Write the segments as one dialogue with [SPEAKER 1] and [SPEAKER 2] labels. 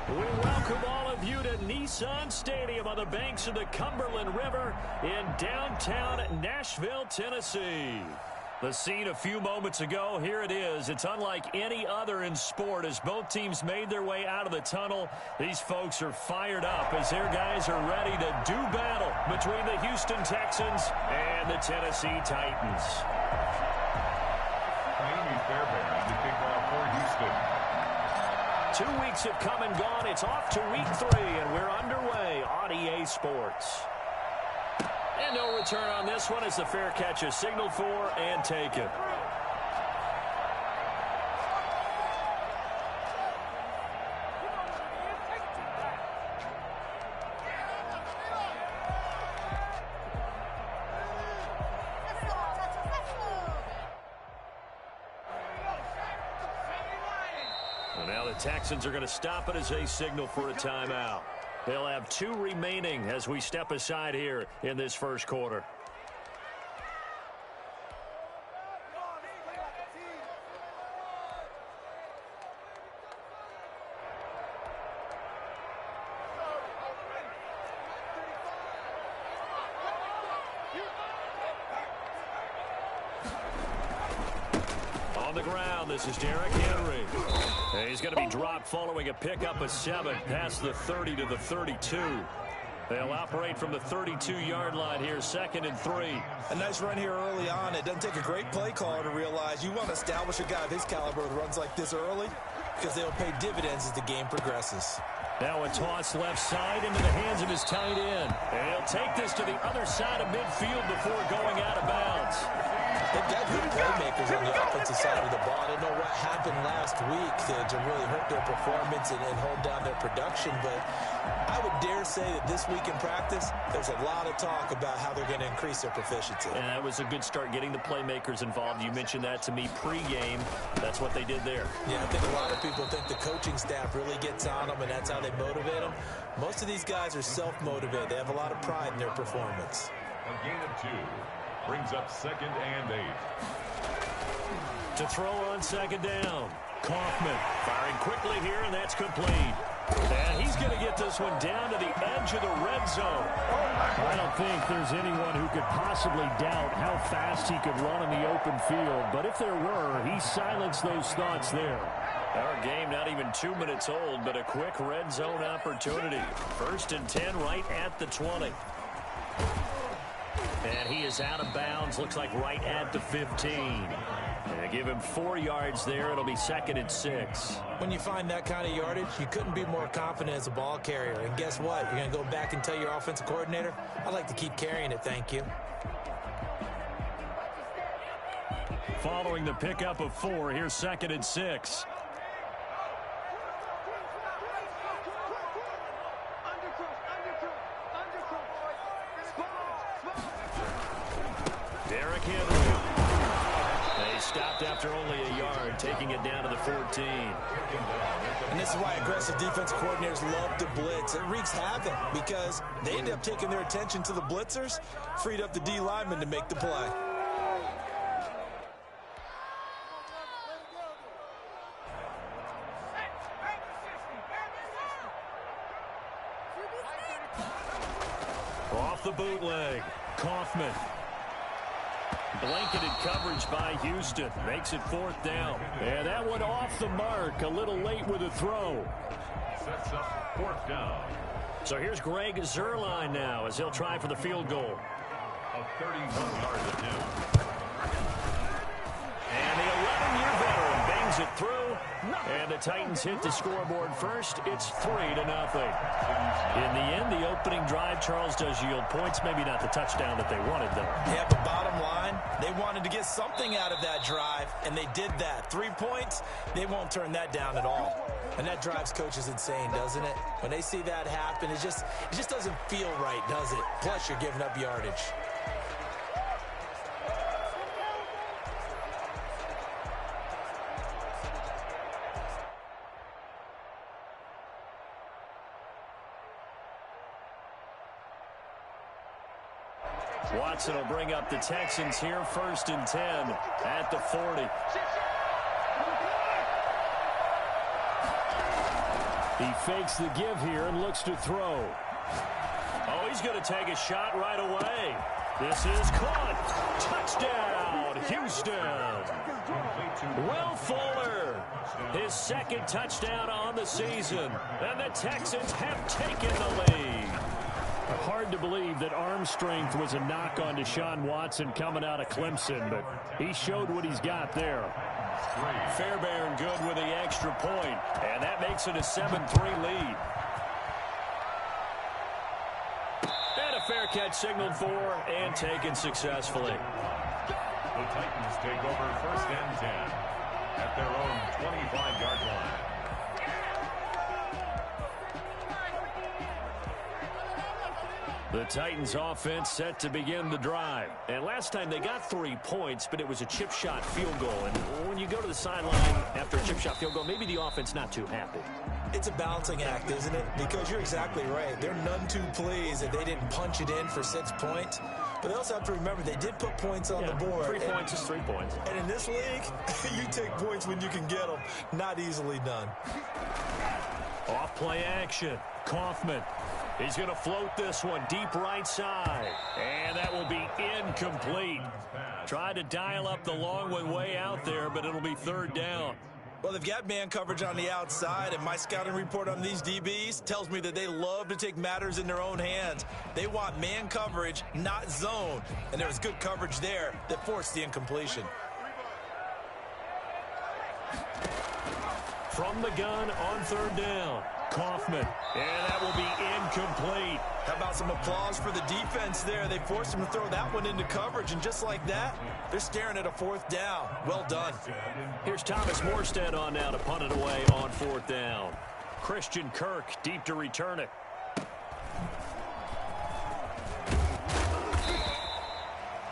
[SPEAKER 1] We welcome all of you to Nissan Stadium on the banks of the Cumberland River in downtown Nashville, Tennessee. The scene a few moments ago, here it is. It's unlike any other in sport as both teams made their way out of the tunnel. These folks are fired up as their guys are ready to do battle between the Houston Texans and the Tennessee Titans.
[SPEAKER 2] Amy Fairbairn, the kickoff for Houston.
[SPEAKER 1] 2 weeks have come and gone. It's off to week 3, and we're underway on EA Sports. And no return on this one as the fair catch is signaled for and taken. Texans are going to stop it as they signal for a timeout. They'll have 2 remaining as we step aside here in this first quarter. On the ground, this is Derrick Henry. He's going to be dropped following a pickup of 7 past the 30 to the 32. They'll operate from the 32-yard line here, 2nd and 3.
[SPEAKER 3] A nice run here early on. It doesn't take a great play caller to realize you want to establish a guy of his caliber with runs like this early because they'll pay dividends as the game progresses.
[SPEAKER 1] Now a toss left side into the hands of his tight end. And he'll take this to the other side of midfield before going out of bounds.
[SPEAKER 3] They've got good playmakers on the offensive side of the ball. I don't know what happened last week to really hurt their performance and hold down their production, but I would dare say that this week in practice, there's a lot of talk about how they're going to increase their proficiency.
[SPEAKER 1] And that was a good start getting the playmakers involved. You mentioned that to me pregame. That's what they did there.
[SPEAKER 3] Yeah, I think a lot of people think the coaching staff really gets on them, and that's how they motivate them. Most of these guys are self-motivated. They have a lot of pride in their performance.
[SPEAKER 2] A gain of 2. Brings up 2nd and 8.
[SPEAKER 1] To throw on 2nd down. Kaufman firing quickly here, and that's complete. And he's going to get this one down to the edge of the red zone. I don't think there's anyone who could possibly doubt how fast he could run in the open field. But if there were, he silenced those thoughts there. Our game not even 2 minutes old, but a quick red zone opportunity. 1st and 10 right at the 20. And he is out of bounds, looks like right at the 15. And give him 4 yards there. It'll be 2nd and 6.
[SPEAKER 3] When you find that kind of yardage, you couldn't be more confident as a ball carrier. And guess what? You're going to go back and tell your offensive coordinator, I'd like to keep carrying it, thank you.
[SPEAKER 1] Following the pickup of 4, here's 2nd and 6. Derrick Henry. They stopped after only a yard, taking it down to the 14.
[SPEAKER 3] And this is why aggressive defense coordinators love to blitz. It wreaks havoc because they end up taking their attention to the blitzers, freed up the D lineman to make the play.
[SPEAKER 1] Off the bootleg, Kaufman. Blanketed coverage by Houston. Makes it 4th down. And that one off the mark. A little late with a throw.
[SPEAKER 2] Sets up 4th down.
[SPEAKER 1] So here's Greg Zuerlein now as he'll try for the field goal.
[SPEAKER 2] A 31-yard attempt.
[SPEAKER 1] And the 11-year veteran bangs it through. And the Titans hit the scoreboard first. It's 3-0. In the end, the opening drive, Charles, does yield points. Maybe not the touchdown that they wanted, though.
[SPEAKER 3] Yeah, but bottom line, they wanted to get something out of that drive, and they did that. 3 points, they won't turn that down at all. And that drives coaches insane, doesn't it? When they see that happen, it just doesn't feel right, does it? Plus, you're giving up yardage.
[SPEAKER 1] Watson will bring up the Texans here, 1st and 10 at the 40. He fakes the give here and looks to throw. Oh, he's going to take a shot right away. This is caught. Touchdown, Houston. Will Fuller, his second touchdown on the season. And the Texans have taken the lead. Hard to believe that arm strength was a knock on Deshaun Watson coming out of Clemson, but he showed what he's got there. Fairbairn good with the extra point, and that makes it a 7-3 lead. And a fair catch signaled for and taken successfully.
[SPEAKER 2] The Titans take over 1st and 10 at their own 25-yard line.
[SPEAKER 1] The Titans offense set to begin the drive. And last time they got 3 points, but it was a chip shot field goal. And when you go to the sideline after a chip shot field goal, maybe the offense not too happy.
[SPEAKER 3] It's a balancing act, isn't it? Because you're exactly right. They're none too pleased that they didn't punch it in for 6 points. But they also have to remember they did put points on the board.
[SPEAKER 1] 3 points is 3 points.
[SPEAKER 3] And in this league, you take points when you can get them. Not easily done.
[SPEAKER 1] Off play action. Kaufman. He's going to float this one deep right side. And that will be incomplete. Tried to dial up the long one way out there, but it'll be 3rd down.
[SPEAKER 3] Well, they've got man coverage on the outside, and my scouting report on these DBs tells me that they love to take matters in their own hands. They want man coverage, not zone. And there was good coverage there that forced the incompletion.
[SPEAKER 1] From the gun on 3rd down. Kaufman, and that will be incomplete.
[SPEAKER 3] How about some applause for the defense there? They forced him to throw that one into coverage, and just like that, they're staring at a 4th down. Well done.
[SPEAKER 1] Here's Thomas Morstead on now to punt it away on 4th down. Christian Kirk deep to return it.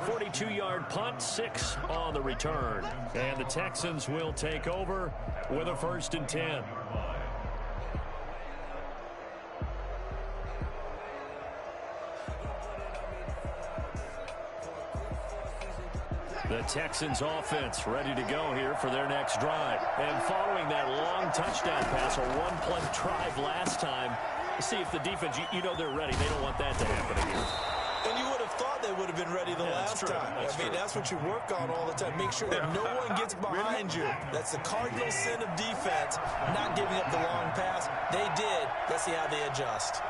[SPEAKER 1] .42-yard punt, 6 on the return. And the Texans will take over with a 1st and 10. The Texans offense ready to go here for their next drive. And following that long touchdown pass, a 1-play drive last time, see if the defense, you know they're ready. They don't want that to happen again.
[SPEAKER 3] And you would have thought they would have been ready the last time. That's what you work on all the time. Make sure that no one gets behind you. That's the cardinal sin of defense, not giving up the long pass. They did. Let's see how they adjust.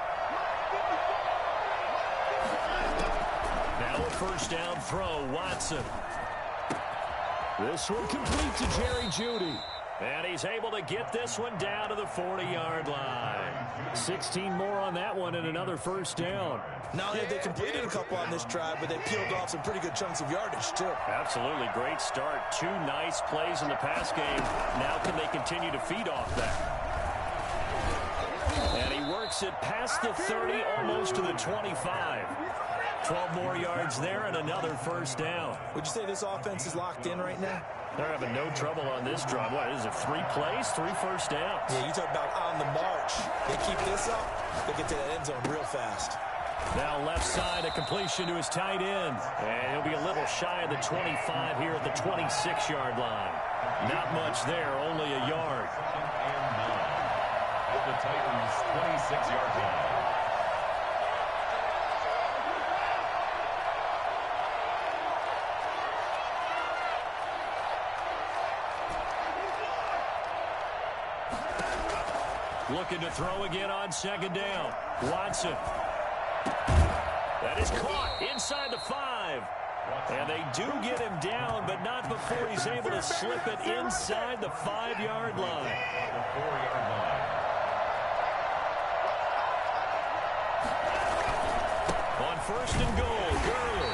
[SPEAKER 1] Now a 1st down throw, Watson. This one complete to Jerry Jeudy. And he's able to get this one down to the 40-yard line. 16 more on that one and another 1st down.
[SPEAKER 3] Not only have they completed a couple on this drive, but they peeled off some pretty good chunks of yardage, too.
[SPEAKER 1] Absolutely. Great start. 2 nice plays in the pass game. Now can they continue to feed off that? And he works it past the 30, almost to the 25. 12 more yards there and another 1st down.
[SPEAKER 3] Would you say this offense is locked in right now?
[SPEAKER 1] They're having no trouble on this drive. What is it, 3 plays, 3 1st downs?
[SPEAKER 3] Yeah, you talk about on the march. They keep this up, they get to that end zone real fast.
[SPEAKER 1] Now left side, a completion to his tight end. And he'll be a little shy of the 25 here at the 26-yard line. Not much there, only a yard.
[SPEAKER 2] At the Titans' 26-yard line.
[SPEAKER 1] Looking to throw again on 2nd down. Watson. That is caught inside the 5. And they do get him down, but not before he's able to slip it inside the 5-yard line.
[SPEAKER 2] The 4-yard line.
[SPEAKER 1] On 1st and goal, Gurley.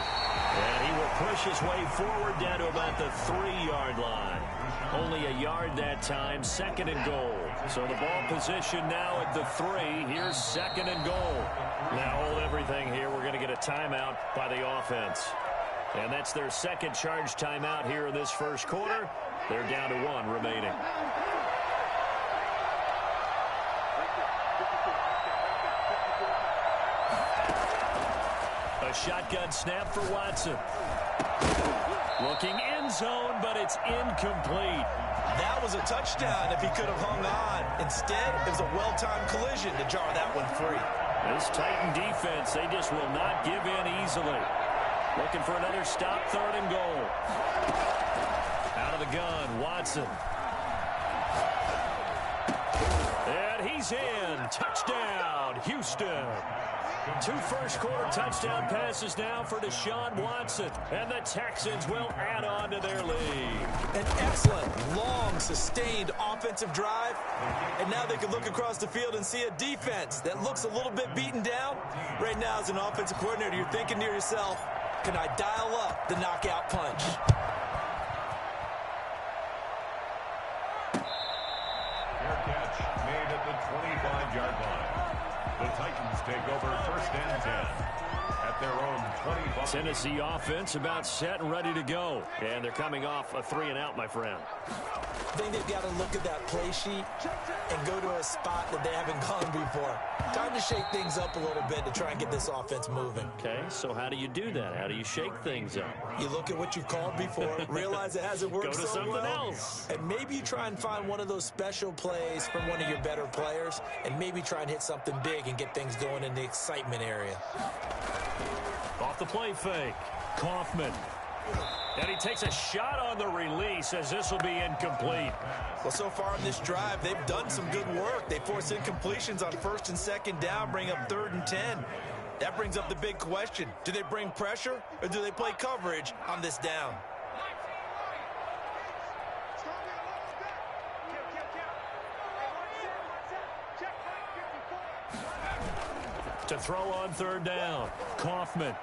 [SPEAKER 1] And he will push his way forward down to about the 3-yard line. Only a yard that time, 2nd and goal. So the ball position now at the 3. Here's 2nd and goal. Now hold everything here. We're going to get a timeout by the offense. And that's their 2nd charge timeout here in this 1st quarter. They're down to 1 remaining. A shotgun snap for Watson. Looking end zone, but it's incomplete.
[SPEAKER 3] That was a touchdown if he could have hung on. Instead, it was a well-timed collision to jar that one free.
[SPEAKER 1] This Titan defense, they just will not give in easily. Looking for another stop, 3rd and goal. Out of the gun, Watson. And he's in. Touchdown, Houston. 2 first-quarter touchdown passes now for Deshaun Watson. And the Texans will add on to their lead.
[SPEAKER 3] An excellent, long, sustained offensive drive. And now they can look across the field and see a defense that looks a little bit beaten down. Right now, as an offensive coordinator, you're thinking to yourself, can I dial up the knockout punch?
[SPEAKER 2] Fair catch made at the 25-yard line. The Titans take over 1st and 10 at their own 25.
[SPEAKER 1] Tennessee offense about set and ready to go. And they're coming off a 3-and-out, my friend.
[SPEAKER 3] I think they've got to look at that play sheet and go to a spot that they haven't gone before. Time to shake things up a little bit to try and get this offense moving.
[SPEAKER 1] Okay, so how do you do that? How do you shake things up?
[SPEAKER 3] You look at what you've called before, realize it hasn't worked
[SPEAKER 1] Go to
[SPEAKER 3] so
[SPEAKER 1] something
[SPEAKER 3] well,
[SPEAKER 1] else.
[SPEAKER 3] and maybe you try and find one of those special plays from one of your better players, and maybe try and hit something big and get things going in the excitement area.
[SPEAKER 1] Off the play fake, Kaufman. And he takes a shot on the release as this will be incomplete.
[SPEAKER 3] Well, so far in this drive, they've done some good work. They force incompletions on 1st and 2nd down, bring up 3rd and 10. That brings up the big question. Do they bring pressure or do they play coverage on this down?
[SPEAKER 1] To throw on 3rd down, Kaufman.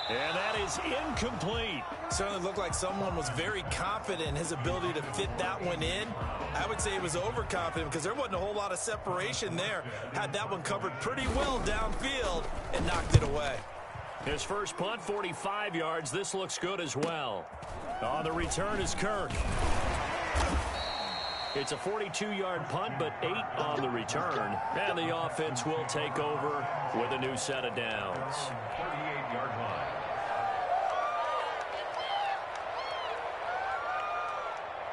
[SPEAKER 1] And that is incomplete.
[SPEAKER 3] Certainly looked like someone was very confident in his ability to fit that one in. I would say he was overconfident because there wasn't a whole lot of separation there. Had that one covered pretty well downfield and knocked it away.
[SPEAKER 1] His first punt, 45 yards. This looks good as well. On the return is Kirk. It's a 42-yard punt, but 8 on the return. And the offense will take over with a new set of downs.
[SPEAKER 2] 38-yard line.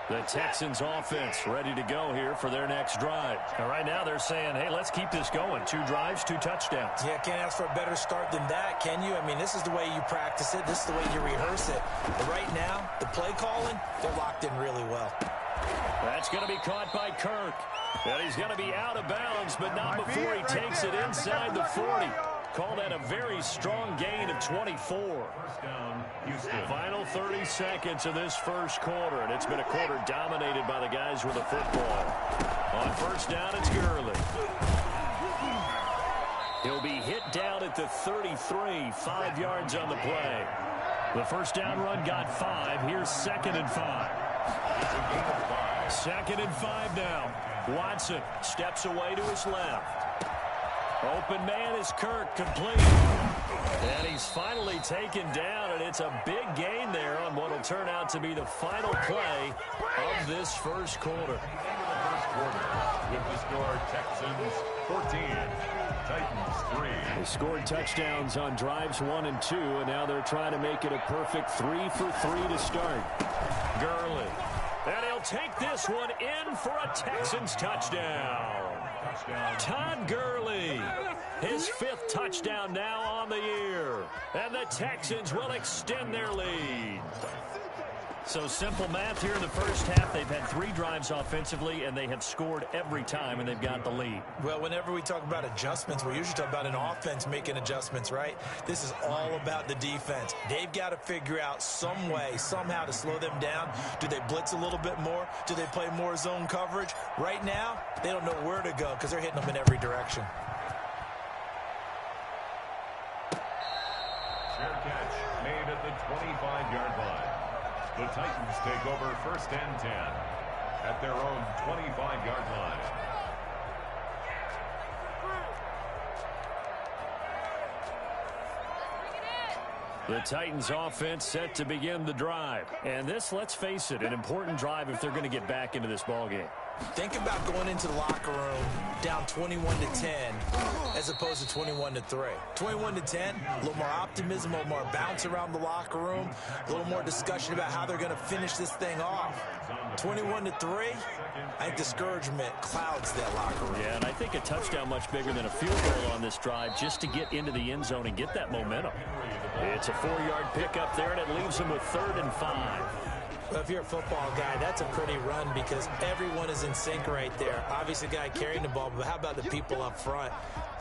[SPEAKER 1] The Texans offense ready to go here for their next drive. And right now they're saying, hey, let's keep this going. 2 drives, 2 touchdowns.
[SPEAKER 3] Yeah, can't ask for a better start than that, can you? I mean, this is the way you practice it. This is the way you rehearse it. But right now, the play calling, they're locked in really well.
[SPEAKER 1] That's going to be caught by Kirk. And he's going to be out of bounds, but not before he takes it inside the 40. Call that a very strong gain of 24.
[SPEAKER 2] First down, Houston.
[SPEAKER 1] Final 30 seconds of this first quarter, and it's been a quarter dominated by the guys with the football. On 1st down, it's Gurley. He'll be hit down at the 33, 5 yards on the play. The first down run got 5. Here's 2nd and 5. 2nd and 5 now. Watson steps away to his left. Open man is Kirk, complete. And he's finally taken down, and it's a big gain there on what will turn out to be the final play of this first quarter.
[SPEAKER 2] With the score, Texans 14, Titans 3.
[SPEAKER 1] They scored touchdowns on drives 1 and 2, and now they're trying to make it a perfect 3 for 3 to start. Gurley. And he'll take this one in for a Texans touchdown. Todd Gurley, his 5th touchdown now on the year. And the Texans will extend their lead. So simple math here in the first half. They've had 3 drives offensively, and they have scored every time, and they've got the lead.
[SPEAKER 3] Well, whenever we talk about adjustments, we usually talk about an offense making adjustments, right? This is all about the defense. They've got to figure out some way, somehow to slow them down. Do they blitz a little bit more? Do they play more zone coverage? Right now, they don't know where to go because they're hitting them in every direction.
[SPEAKER 2] Fair catch made at the 25-yard line. The Titans take over 1st and 10 at their own 25-yard line.
[SPEAKER 1] The Titans offense set to begin the drive. And this, let's face it, an important drive if they're going to get back into this ballgame.
[SPEAKER 3] Think about going into the locker room down 21-10 as opposed to 21-3. 21-10, a little more optimism, a little more bounce around the locker room, a little more discussion about how they're going to finish this thing off. 21-3, I think discouragement clouds that locker room.
[SPEAKER 1] Yeah, and I think a touchdown much bigger than a field goal on this drive just to get into the end zone and get that momentum. It's a 4-yard pickup there, and it leaves them with 3rd and 5.
[SPEAKER 3] Well, if you're a football guy, that's a pretty run because everyone is in sync right there. Obviously, the guy carrying the ball, but how about the people up front?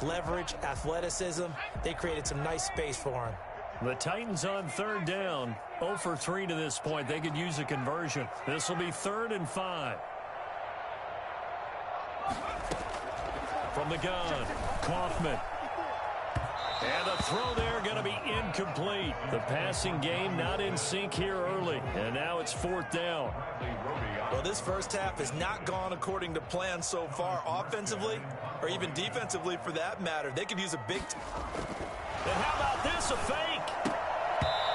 [SPEAKER 3] Leverage, athleticism, they created some nice space for him.
[SPEAKER 1] The Titans on 3rd down, 0 for 3 to this point. They could use a conversion. This will be 3rd and 5. From the gun, Kaufman. And the throw there going to be incomplete. The passing game not in sync here early. And now it's 4th down.
[SPEAKER 3] Well, this first half has not gone according to plan so far offensively or even defensively for that matter. They could use a big...
[SPEAKER 1] And how about this, a fake?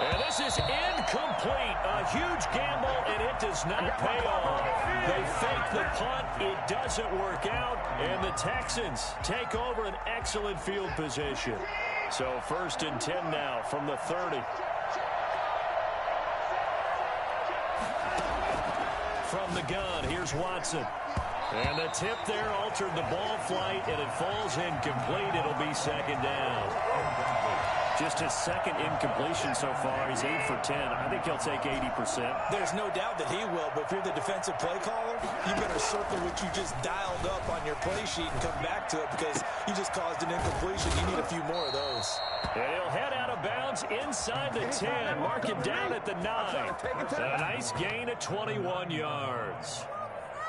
[SPEAKER 1] And this is incomplete. A huge gamble, and it does not pay off. They fake the punt. It doesn't work out, and the Texans take over an excellent field position. So 1st and 10 now from the 30. From the gun, here's Watson. And the tip there altered the ball flight, and it falls incomplete. It'll be 2nd down. Just his 2nd incompletion so far. He's 8 for 10. I think he'll take 80%.
[SPEAKER 3] There's no doubt that he will, but if you're the defensive play caller, you better circle what you just dialed up on your play sheet and come back to it because you just caused an incompletion. You need a few more of those.
[SPEAKER 1] And he'll head out of bounds inside the 10. Mark him down at the 9. A nice gain of 21 yards.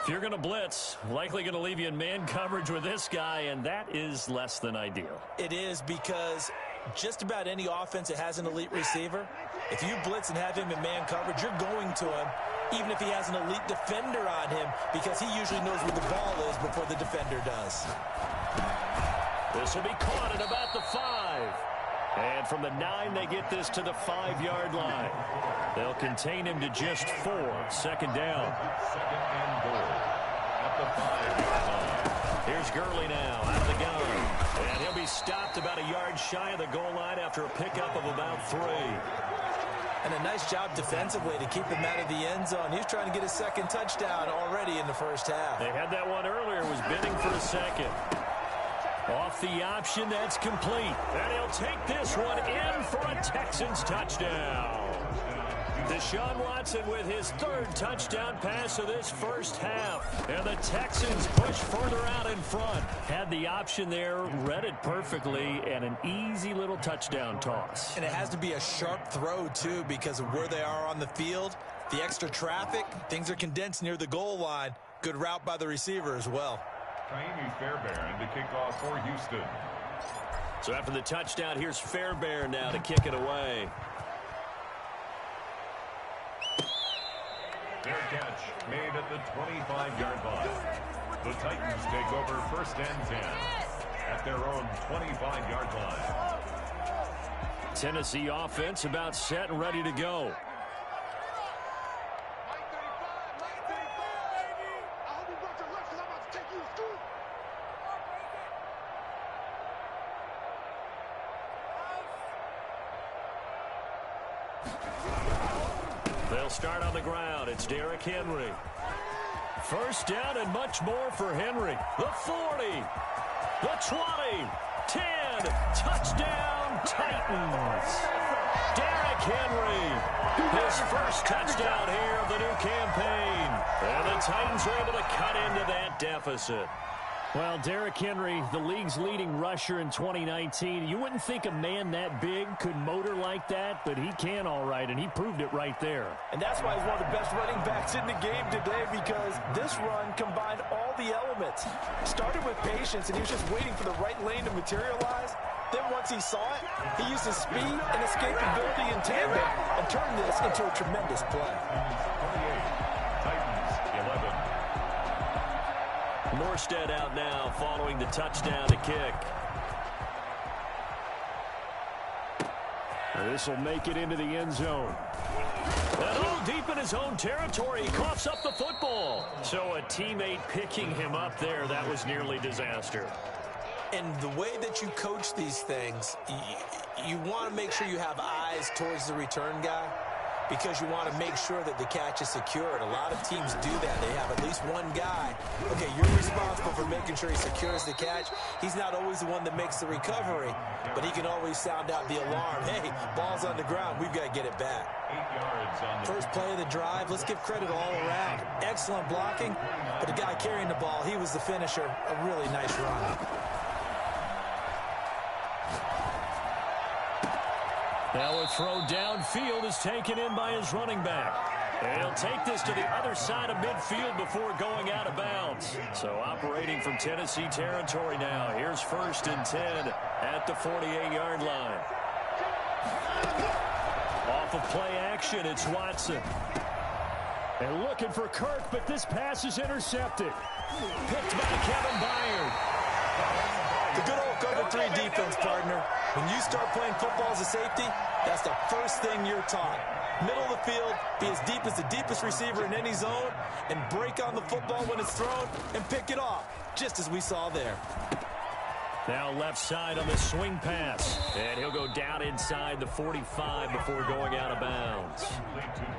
[SPEAKER 1] If you're going to blitz, likely going to leave you in man coverage with this guy, and that is less than ideal.
[SPEAKER 3] It is because just about any offense that has an elite receiver, if you blitz and have him in man coverage, you're going to him, even if he has an elite defender on him, because he usually knows where the ball is before the defender does.
[SPEAKER 1] This will be caught at about the 5. And from the 9, they get this to the 5-yard line. They'll contain him to just 4. 2nd down.
[SPEAKER 2] 2nd and goal at the 5-yard line.
[SPEAKER 1] Here's Gurley now out of the gun. And he'll be stopped about a yard shy of the goal line after a pickup of about 3.
[SPEAKER 3] And a nice job defensively to keep him out of the end zone. He was trying to get his 2nd touchdown already in the first half.
[SPEAKER 1] They had that one earlier, was bidding for a 2nd. Off the option, that's complete. And he'll take this one in for a Texans touchdown. Deshaun Watson with his 3rd touchdown pass of this first half. And the Texans push further out in front. Had the option there, read it perfectly, and an easy little touchdown toss.
[SPEAKER 3] And it has to be a sharp throw, too, because of where they are on the field. The extra traffic, things are condensed near the goal line. Good route by the receiver as well.
[SPEAKER 2] Taimi Fairbairn to kick off for Houston.
[SPEAKER 1] So after the touchdown, here's Fairbairn now to kick it away.
[SPEAKER 2] Their catch made at the 25-yard line. The Titans take over 1st and 10 at their own 25-yard line.
[SPEAKER 1] Tennessee offense about set and ready to go. They'll start on the ground. It's Derrick Henry. 1st down and much more for Henry. The 40, the 20, 10, touchdown Titans. Derrick Henry, his 1st touchdown here of the new campaign. And the Titans are able to cut into that deficit. Well, Derrick Henry, the league's leading rusher in 2019. You wouldn't think a man that big could motor like that, but he can all right, and he proved it right there.
[SPEAKER 3] And that's why he's one of the best running backs in the game today, because this run combined all the elements. Started with patience, and he was just waiting for the right lane to materialize. Then once he saw it, he used his speed and escapability in tandem and turned this into a tremendous play.
[SPEAKER 2] 28, Titans 11.
[SPEAKER 1] Morstead out now following the touchdown to kick. This will make it into the end zone. And oh, deep in his own territory, he coughs up the football. So a teammate picking him up there, that was nearly disaster.
[SPEAKER 3] And the way that you coach these things, you want to make sure you have eyes towards the return guy because you want to make sure that the catch is secured. A lot of teams do that. They have at least one guy. Okay, you're responsible for making sure he secures the catch. He's not always the one that makes the recovery, but he can always sound out the alarm. Hey, ball's on the ground. We've got to get it back.
[SPEAKER 2] 8 yards on the
[SPEAKER 3] First play of the drive, let's give credit all around. Excellent blocking, but the guy carrying the ball, he was the finisher. A really nice run.
[SPEAKER 1] Now a throw downfield is taken in by his running back. And he'll take this to the other side of midfield before going out of bounds. So operating from Tennessee territory now. Here's 1st and 10 at the 48-yard line. Off of play action, it's Watson. And looking for Kirk, but this pass is intercepted. Picked by Kevin Byard.
[SPEAKER 3] The good old cover 3 defense, partner. When you start playing football as a safety, that's the first thing you're taught. Middle of the field, be as deep as the deepest receiver in any zone, and break on the football when it's thrown and pick it off, just as we saw there.
[SPEAKER 1] Now left side on the swing pass. And he'll go down inside the 45 before going out of bounds.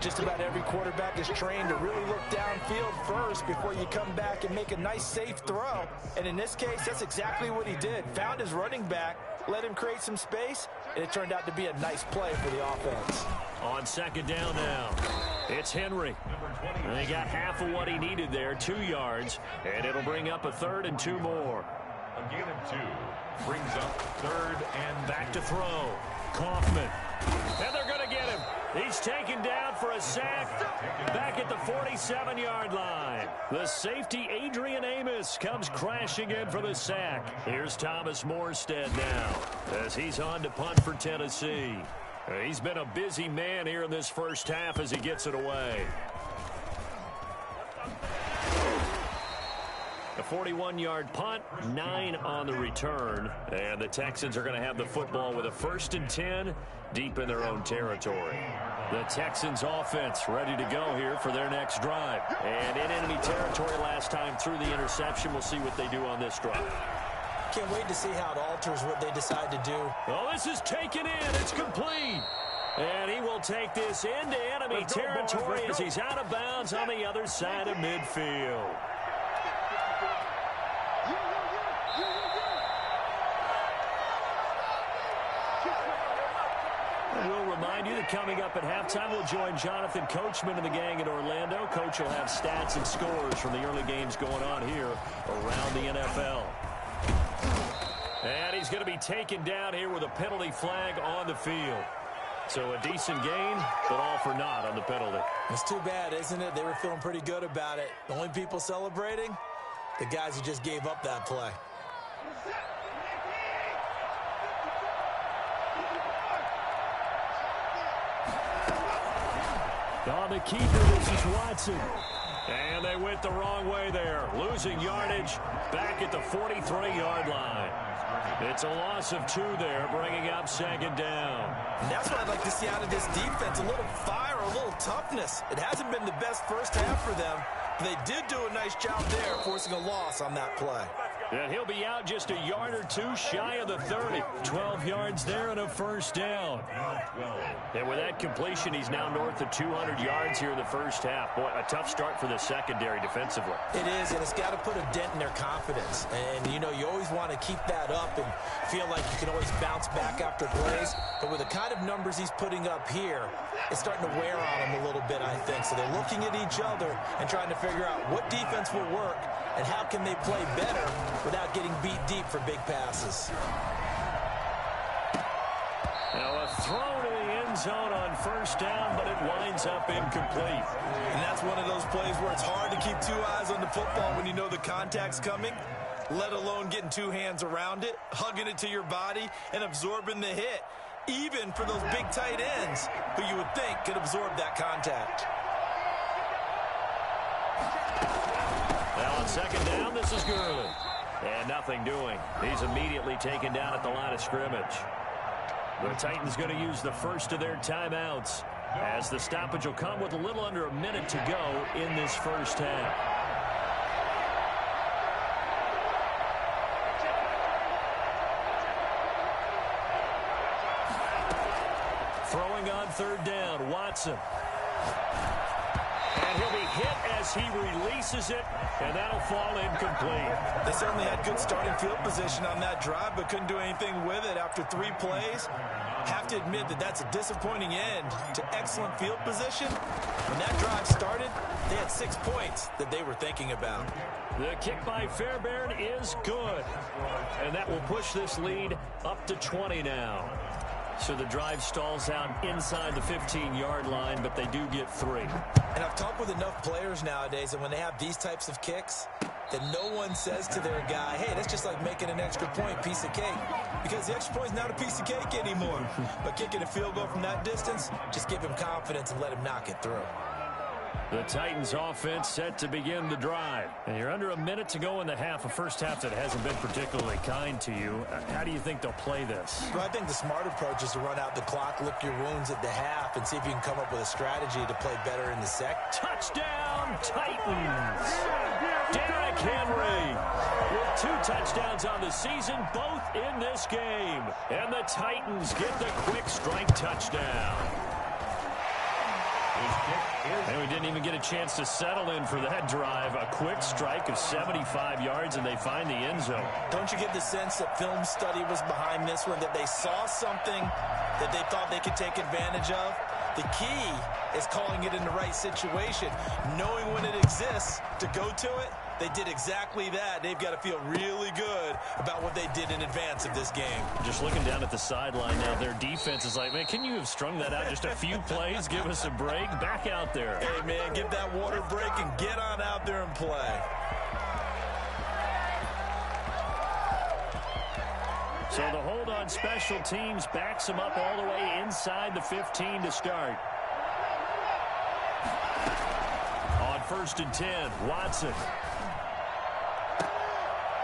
[SPEAKER 3] Just about every quarterback is trained to really look downfield first before you come back and make a nice, safe throw. And in this case, that's exactly what he did. Found his running back, let him create some space, and it turned out to be a nice play for the offense.
[SPEAKER 1] On 2nd down now, it's Henry. And he got half of what he needed there, 2 yards, and it'll bring up a 3rd and 2 more.
[SPEAKER 2] A gain of 2 brings up 3rd and
[SPEAKER 1] back to throw. Kaufman. And they're going to get him. He's taken down for a sack back at the 47-yard line. The safety, Adrian Amos, comes crashing in for the sack. Here's Thomas Morstead now as he's on to punt for Tennessee. He's been a busy man here in this first half as he gets it away. A 41-yard punt, 9 on the return. And the Texans are going to have the football with a 1st and 10 deep in their own territory. The Texans offense ready to go here for their next drive. And in enemy territory last time through the interception. We'll see what they do on this drive.
[SPEAKER 3] Can't wait to see how it alters what they decide to do.
[SPEAKER 1] Oh, this is taken in. It's complete. And he will take this into enemy territory as he's out of bounds on the other side of midfield. We'll remind you that coming up at halftime, we'll join Jonathan Coachman and the gang in Orlando. Coach will have stats and scores from the early games going on here around the NFL. And he's going to be taken down here with a penalty flag on the field. So a decent gain, but all for naught on the penalty.
[SPEAKER 3] It's too bad, isn't it? They were feeling pretty good about it. The only people celebrating, the guys who just gave up that play.
[SPEAKER 1] On the keeper, this is Watson. And they went the wrong way there. Losing yardage back at the 43-yard line. It's a loss of 2 there, bringing up 2nd down.
[SPEAKER 3] And that's what I'd like to see out of this defense. A little fire, a little toughness. It hasn't been the best first half for them. But they did do a nice job there, forcing a loss on that play.
[SPEAKER 1] And he'll be out just a yard or 2 shy of the 30. 12 yards there and a 1st down. And with that completion, he's now north of 200 yards here in the first half. Boy, a tough start for the secondary defensively.
[SPEAKER 3] It is, and it's got to put a dent in their confidence. And, you know, you always want to keep that up and feel like you can always bounce back after plays. But with the kind of numbers he's putting up here, it's starting to wear on them a little bit, I think. So they're looking at each other and trying to figure out what defense will work and how can they play better without getting beat deep for big passes.
[SPEAKER 1] Now a throw to the end zone on 1st down, but it winds up incomplete.
[SPEAKER 3] And that's one of those plays where it's hard to keep 2 eyes on the football when you know the contact's coming, let alone getting 2 hands around it, hugging it to your body, and absorbing the hit, even for those big tight ends who you would think could absorb that contact.
[SPEAKER 1] Now on 2nd down, this is Gurley. And nothing doing. He's immediately taken down at the line of scrimmage. The Titans going to use the first of their timeouts as the stoppage will come with a little under a minute to go in this first half. Throwing on third down, Watson. And he'll be hit as he releases it, and that'll fall incomplete.
[SPEAKER 3] They certainly had good starting field position on that drive, but couldn't do anything with it after 3 plays. Have to admit that that's a disappointing end to excellent field position. When that drive started, they had 6 points that they were thinking about.
[SPEAKER 1] The kick by Fairbairn is good, and that will push this lead up to 20 now. So the drive stalls out inside the 15-yard line, but they do get 3.
[SPEAKER 3] And I've talked with enough players nowadays, and when they have these types of kicks, that no one says to their guy, hey, that's just like making an extra point, piece of cake. Because the extra point is not a piece of cake anymore. But kicking a field goal from that distance, just give him confidence and let him knock it through.
[SPEAKER 1] The Titans offense set to begin the drive. And you're under a minute to go in the half, a first half that hasn't been particularly kind to you. How do you think they'll play this?
[SPEAKER 3] Well, I think the smart approach is to run out the clock, lick your wounds at the half, and see if you can come up with a strategy to play better in the second.
[SPEAKER 1] Touchdown, Titans! Derrick Henry with 2 touchdowns on the season, both in this game. And the Titans get the quick strike touchdown. And we didn't even get a chance to settle in for that drive. A quick strike of 75 yards, and they find the end zone.
[SPEAKER 3] Don't you get the sense that film study was behind this one, that they saw something that they thought they could take advantage of? The key is calling it in the right situation, knowing when it exists to go to it. They did exactly that. They've got to feel really good about what they did in advance of this game.
[SPEAKER 1] Just looking down at the sideline now, their defense is like, man, can you have strung that out just a few plays? Give us a break. Back out there.
[SPEAKER 3] Hey, man, give that water break and get on out there and play.
[SPEAKER 1] So the hold on special teams backs them up all the way inside the 15 to start. On 1st and 10, Watson.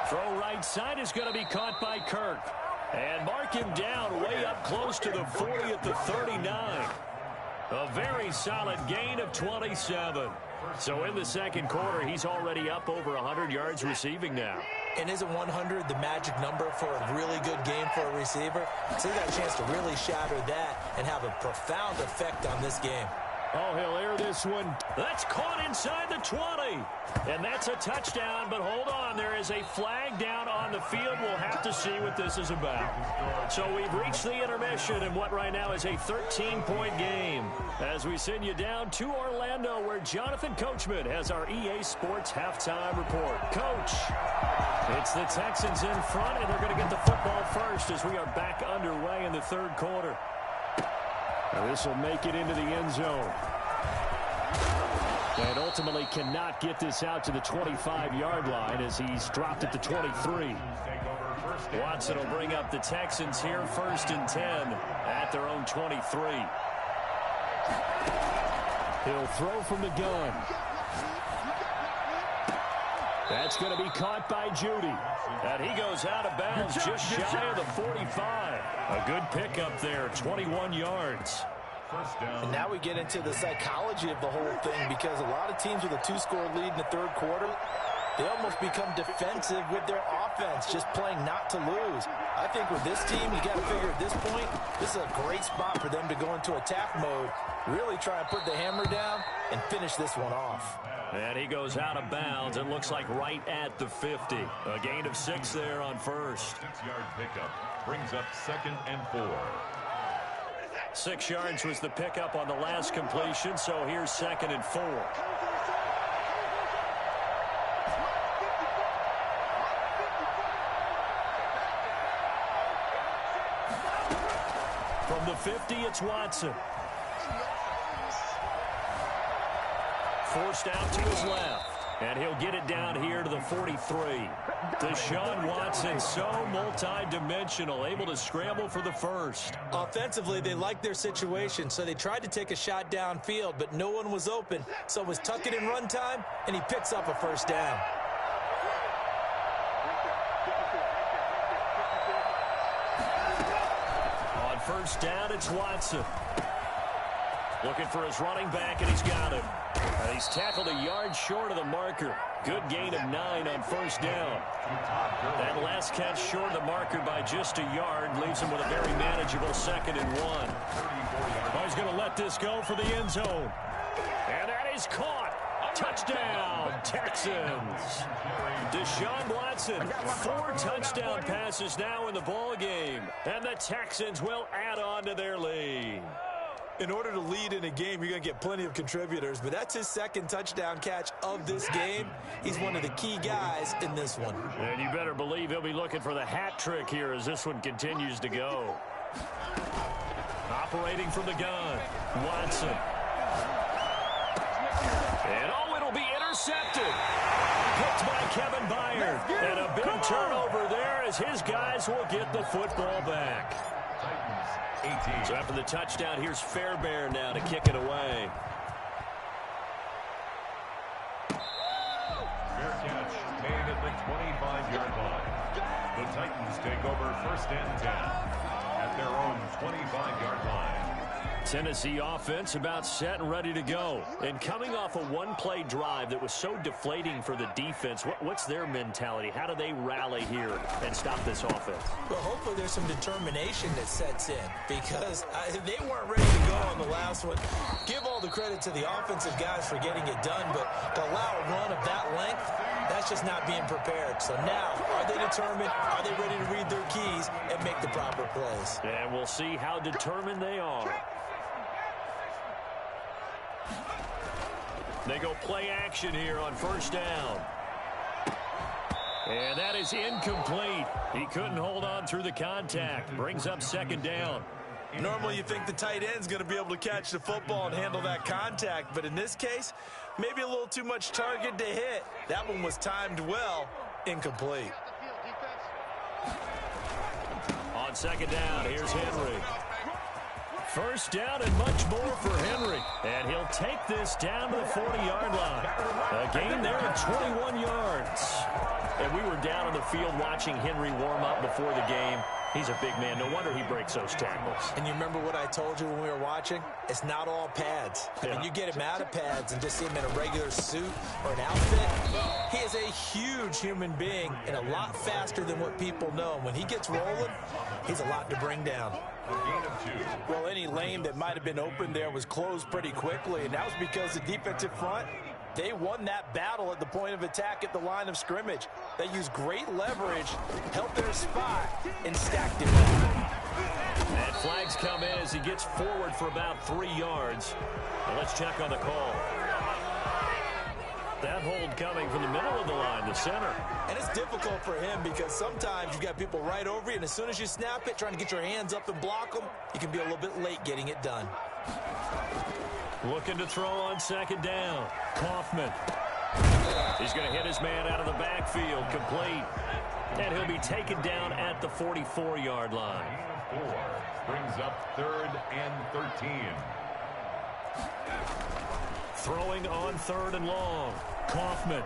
[SPEAKER 1] Throw right side is going to be caught by Kirk. And mark him down way up close to the 40 at the 39. A very solid gain of 27. So in the second quarter, he's already up over 100 yards receiving now.
[SPEAKER 3] And isn't 100 the magic number for a really good game for a receiver? So he got a chance to really shatter that and have a profound effect on this game.
[SPEAKER 1] Oh, he'll air this one. That's caught inside the 20. And that's a touchdown, but hold on. There is a flag down on the field. We'll have to see what this is about. So we've reached the intermission in what right now is a 13-point game. As we send you down to Orlando, where Jonathan Coachman has our EA Sports halftime report. Coach, it's the Texans in front, and they're going to get the football first as we are back underway in the third quarter. Now this will make it into the end zone. And ultimately cannot get this out to the 25-yard line as he's dropped at the 23. Watson will bring up the Texans here, 1st and 10 at their own 23. He'll throw from the gun. That's going to be caught by Judy. And he goes out of bounds just shy of the 45. A good pickup there, 21 yards.
[SPEAKER 3] And now we get into the psychology of the whole thing, because a lot of teams with a 2-score lead in the third quarter, they almost become defensive with their offense, just playing not to lose. I think with this team, you got to figure at this point, this is a great spot for them to go into attack mode, really try and put the hammer down and finish this one off.
[SPEAKER 1] And he goes out of bounds. It looks like right at the 50. A gain of 6 there on first.
[SPEAKER 2] 6-yard pickup brings up 2nd and 4.
[SPEAKER 1] 6 yards was the pickup on the last completion, so here's 2nd and 4. From the 50, it's Watson. Forced out to his left. And he'll get it down here to the 43. Deshaun Watson, so multi-dimensional, able to scramble for the first.
[SPEAKER 3] Offensively, they liked their situation, so they tried to take a shot downfield, but no one was open. So it was tuck it in run time, and he picks up a first down. On first down, it's Watson.
[SPEAKER 1] Looking for his running back, and he's got him. He's tackled a yard short of the marker. Good gain of 9 on first down. That last catch short of the marker by just a yard leaves him with a very manageable 2nd and 1. Oh, he's going to let this go for the end zone. And that is caught. Touchdown, Texans. Deshaun Watson, 4 touchdown passes now in the ball game. And the Texans will add on to their lead.
[SPEAKER 3] In order to lead in a game, you're going to get plenty of contributors, but that's his 2nd touchdown catch of this game. He's one of the key guys in this one.
[SPEAKER 1] And you better believe he'll be looking for the hat trick here as this one continues to go. Operating from the gun, Watson. And oh, it'll be intercepted. Picked by Kevin Byard. And a big turnover there as his guys will get the football back. So after the touchdown, here's Fairbairn now to kick it away.
[SPEAKER 2] Fair catch made at the 25-yard line. The Titans take over 1st and 10 at their own 25-yard line.
[SPEAKER 1] Tennessee offense about set and ready to go. And coming off a one-play drive that was so deflating for the defense, what's their mentality? How do they rally here and stop this offense?
[SPEAKER 3] Well, hopefully there's some determination that sets in because they weren't ready to go on the last one. Give all the credit to the offensive guys for getting it done, but to allow a run of that length, that's just not being prepared. So now, are they determined? Are they ready to read their keys and make the proper plays?
[SPEAKER 1] And we'll see how determined they are. They go play action here on first down. And that is incomplete. He couldn't hold on through the contact. Brings up 2nd down.
[SPEAKER 3] Normally you think the tight end's going to be able to catch the football and handle that contact. But in this case, maybe a little too much target to hit. That one was timed well. Incomplete.
[SPEAKER 1] On 2nd down, here's Henry. First down and much more for Henry. And he'll take this down to the 40-yard line. A gain there of 21 yards. And we were down on the field watching Henry warm up before the game. He's a big man. No wonder he breaks those tackles.
[SPEAKER 3] And you remember what I told you when we were watching? It's not all pads. I mean, you get him out of pads and just see him in a regular suit or an outfit. He is a huge human being and a lot faster than what people know. And when he gets rolling, he's a lot to bring down.
[SPEAKER 4] Well, any lane that might have been open there was closed pretty quickly, and that was because the defensive front, they won that battle at the point of attack at the line of scrimmage. They used great leverage, held their spot, and stacked it back.
[SPEAKER 1] And flags come in as he gets forward for about 3 yards. Now let's check on the call. That hold coming from the middle of the line, the center.
[SPEAKER 3] And it's difficult for him because sometimes you've got people right over you, and as soon as you snap it, trying to get your hands up and block them, you can be a little bit late getting it done.
[SPEAKER 1] Looking to throw on 2nd down. Kaufman. He's going to hit his man out of the backfield, complete. And he'll be taken down at the 44-yard line.
[SPEAKER 2] 4 brings up 3rd and 13.
[SPEAKER 1] Throwing on 3rd and long. Kaufman.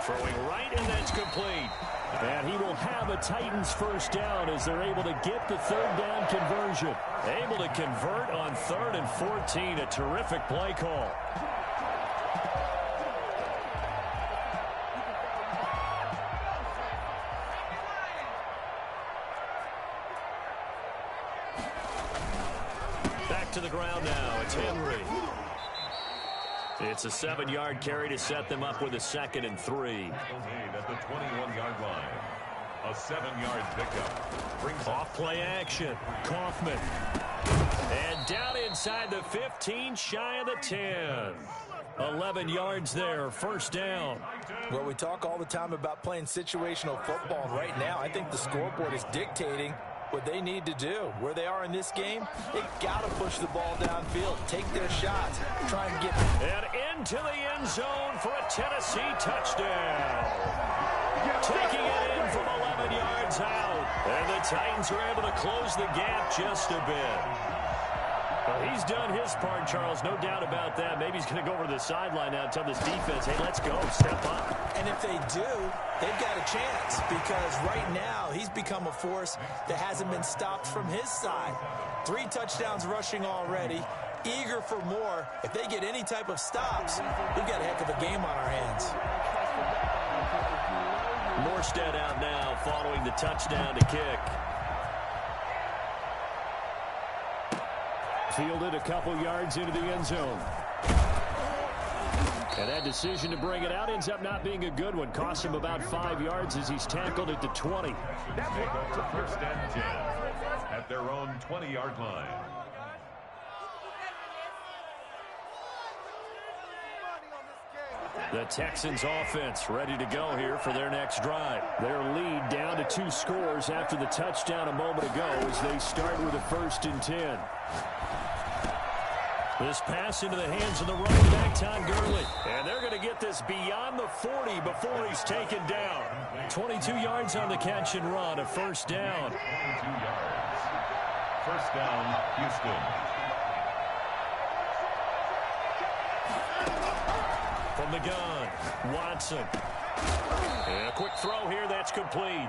[SPEAKER 1] Throwing right, and that's complete. And he will have a Titans first down as they're able to get the 3rd down conversion. Able to convert on 3rd and 14. A terrific play call. Back to the ground now. It's Henry. It's a 7-yard carry to set them up with a 2nd and 3.
[SPEAKER 2] At the 21-yard line. A 7-yard pickup. Brings
[SPEAKER 1] off play action. Kaufman. And down inside the 15, shy of the 10. 11 yards there, first down.
[SPEAKER 3] Well, we talk all the time about playing situational football. And right now, I think the scoreboard is dictating what they need to do. Where they are in this game, they got to push the ball downfield, take their shots, try and get...
[SPEAKER 1] And into the end zone for a Tennessee touchdown. Taking it in from 11 yards out. And the Titans are able to close the gap just a bit. Well, he's done his part, Charles. No doubt about that. Maybe he's going to go over to the sideline now and tell this defense, hey, let's go. Step up.
[SPEAKER 3] And if they do, they've got a chance because right now he's become a force that hasn't been stopped from his side. 3 touchdowns rushing already. Eager for more. If they get any type of stops, we've got a heck of a game on our hands.
[SPEAKER 1] Morstead out now following the touchdown to kick. Fielded a couple yards into the end zone. And that decision to bring it out ends up not being a good one. Cost him about 5 yards as he's tackled at the 20.
[SPEAKER 2] They go for first and 10 at their own 20-yard line.
[SPEAKER 1] The Texans offense ready to go here for their next drive. Their lead down to 2 scores after the touchdown a moment ago as they start with a 1st and 10. This pass into the hands of the running back, Todd Gurley. And they're going to get this beyond the 40 before he's taken down. 22 yards on the catch and run, a 1st down.
[SPEAKER 2] 22 yards. 1st down, Houston.
[SPEAKER 1] From the gun, Watson. And a quick throw here, that's complete.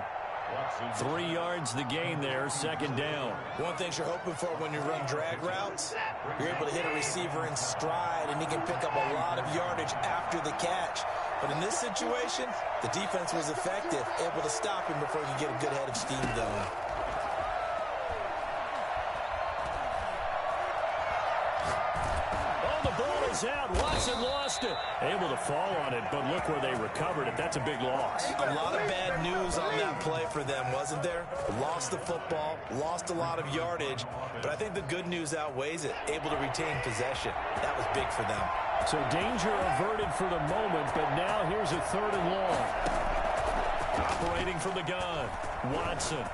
[SPEAKER 1] 3 yards the gain there, 2nd down.
[SPEAKER 3] One thing you're hoping for when you run drag routes, you're able to hit a receiver in stride, and he can pick up a lot of yardage after the catch. But in this situation, the defense was effective, able to stop him before he could get a good head of steam going.
[SPEAKER 1] Out. Watson lost it. Able to fall on it, but look where they recovered it. That's a big loss.
[SPEAKER 3] A lot of bad news on that play for them, wasn't there? Lost the football, lost a lot of yardage, but I think the good news outweighs it. Able to retain possession. That was big for them.
[SPEAKER 1] So danger averted for the moment, but now here's a 3rd and long. Operating from the gun, Watson.